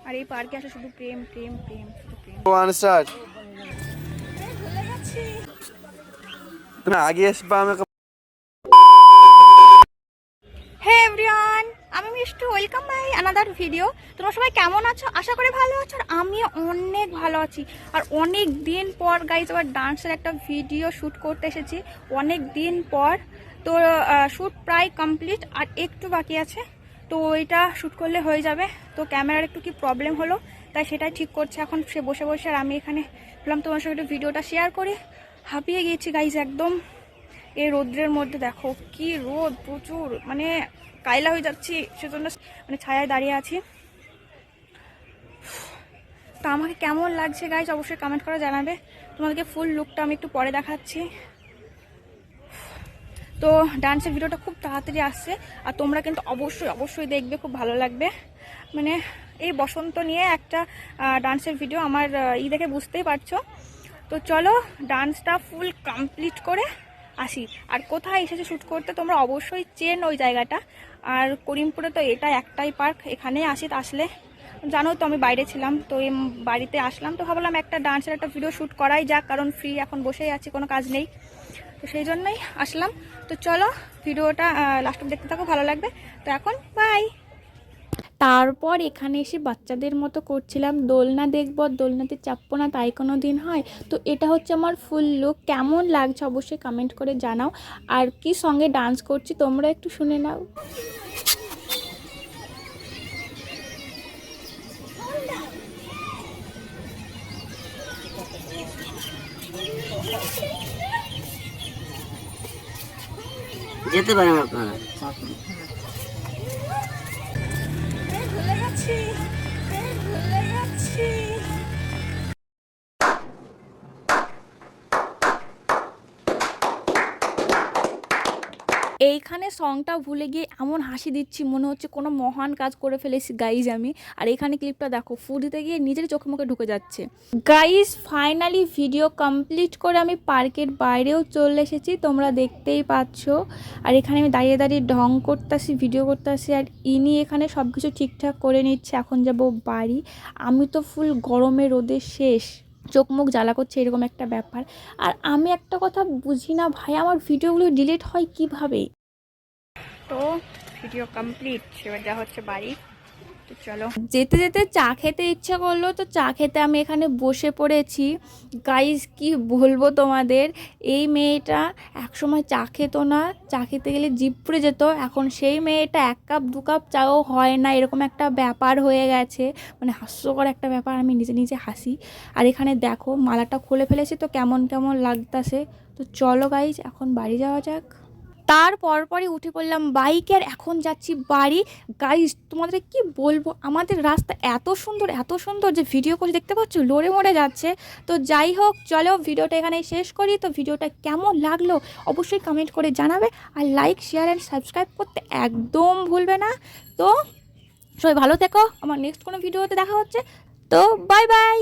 আর এই পার্কে আসলে শুধু প্রেম প্রেম প্রেম শুধু প্রেম। One start. ভুলে গেছি। তুমি আগে আসবা আমাকে। হে এভরিওয়ান, আমি Mishtu, welcome by another video. তোমরা সবাই কেমন আছো? আশা করি ভালো আছো। আর আমি অনেক ভালো আছি। আর অনেক দিন পর গাইজ আবার ডান্সের একটা ভিডিও শ্যুট করতে এসেছি, অনেক দিন পর। তো শ্যুট প্রায় কমপ্লিট, আর একটু বাকি আছে। তো এটা শ্যুট করলে হয়ে যাবে। তো ক্যামেরার একটু কি প্রবলেম হলো, তাই সেটাই ঠিক করছে এখন সে বসে বসে। আর আমি এখানে বললাম তোমার সঙ্গে একটু ভিডিওটা শেয়ার করি। হাঁপিয়ে গিয়েছি গাইজ একদম। এই রোদ্রের মধ্যে দেখো কি রোদ, প্রচুর, মানে কায়লা হয়ে যাচ্ছি, সেজন্য মানে ছায়ায় দাঁড়িয়ে আছি। তা আমাকে কেমন লাগছে গাইজ অবশ্যই কমেন্ট করে জানাবে। তোমাদেরকে ফুল লুকটা আমি একটু পরে দেখাচ্ছি। তো ডান্সের ভিডিওটা খুব তাড়াতাড়ি আসছে, আর তোমরা কিন্তু অবশ্যই অবশ্যই দেখবে, খুব ভালো লাগবে। মানে এই বসন্ত নিয়ে একটা ডান্সের ভিডিও আমার দেখে বুঝতেই পারছো। তো চলো ডান্সটা ফুল কমপ্লিট করে আসি। আর কোথায় এসেছে শ্যুট করতে তোমরা অবশ্যই চেন ওই জায়গাটা। আর করিমপুরে তো এটা একটাই পার্ক, এখানেই আসি। আসলে জানো তো আমি বাইরে ছিলাম, তো এই বাড়িতে আসলাম, তো ভাবলাম একটা ডান্সের একটা ভিডিও শ্যুট করাই যাক, কারণ ফ্রি এখন বসেই আছি, কোনো কাজ নেই। তো সেই জন্যই আসলাম। তো চলো ভিডিওটা লাস্ট অব্দি দেখতে থাকো, ভালো লাগবে। তো এখন বাই। তারপর এখানে এসে বাচ্চাদের মতো করছিলাম, দোলনা দেখবো, দোলনাতে চাপবো না, তাই কোনো দিন হয়। তো এটা হচ্ছে আমার ফুল লুক। কেমন লাগছে অবশ্যই কমেন্ট করে জানাও। আর কি সঙ্গে ডান্স করছি তোমরা একটু শুনে নাও। যেতে পারেন আপনারা। ভুলে গেছি, ভুলে গেছি। এইখানে সংটা ভুলে গিয়ে এমন হাসি দিচ্ছি, মনে হচ্ছে কোনো মহান কাজ করে ফেলেছি গাইজ আমি। আর এখানে ক্লিপটা দেখো, ফু দিতে গিয়ে নিজের চোখে মুখে ঢুকে যাচ্ছে। গাইজ ফাইনালি ভিডিও কমপ্লিট করে আমি পার্কের বাইরেও চলে এসেছি, তোমরা দেখতেই পাচ্ছ। আর এখানে আমি দাঁড়িয়ে দাঁড়িয়ে ঢং করতেছি, ভিডিও করতেছি। আর ইনি এখানে সব কিছু ঠিকঠাক করে নিচ্ছে। এখন যাব বাড়ি। আমি তো ফুল গরমে রোদে শেষ, চোখ মুখ জ্বালা করছে, এরকম একটা ব্যাপার। আর আমি একটা কথা বুঝি না ভাই, আমার ভিডিওগুলো ডিলিট হয় কিভাবে? তো ভিডিও কমপ্লিট, এবার যা হচ্ছে বাড়ি। তো চলো, যেতে যেতে চা খেতে ইচ্ছা করলো, তো চা খেতে আমি এখানে বসে পড়েছি। গাইজ কি বলবো তোমাদের, এই মেয়েটা একসময় চা খেতো না, চা খেতে গেলে জিভ পুড়ে যেত। এখন সেই মেয়েটা 1 কাপ 2 কাপ চাও হয় না, এরকম একটা ব্যাপার হয়ে গেছে। মানে হাস্যকর একটা ব্যাপার, আমি নিজে নিজে হাসি। আর এখানে দেখো মালাটা খুলে ফেলেছি, তো কেমন কেমন লাগতেছে। তো চলো গাইজ এখন বাড়ি যাওয়া যাক। তারপর পরই উঠে পড়লাম বাইকে, আর এখন যাচ্ছি বাড়ি। গাইজ তোমাদের কি বলবো, আমাদের রাস্তা এত সুন্দর এত সুন্দর যে ভিডিও করে দেখতে পাচ্ছ লড়ে মরে যাচ্ছে। তো যাই হোক, চলো ভিডিওটা এখানে শেষ করি। তো ভিডিওটা কেমন লাগলো অবশ্যই কমেন্ট করে জানাবে। আর লাইক শেয়ার অ্যান্ড সাবস্ক্রাইব করতে একদম ভুলবে না। তো সবাই ভালো থেকো, আমার নেক্সট কোনো ভিডিওতে দেখা হচ্ছে। তো বাই বাই।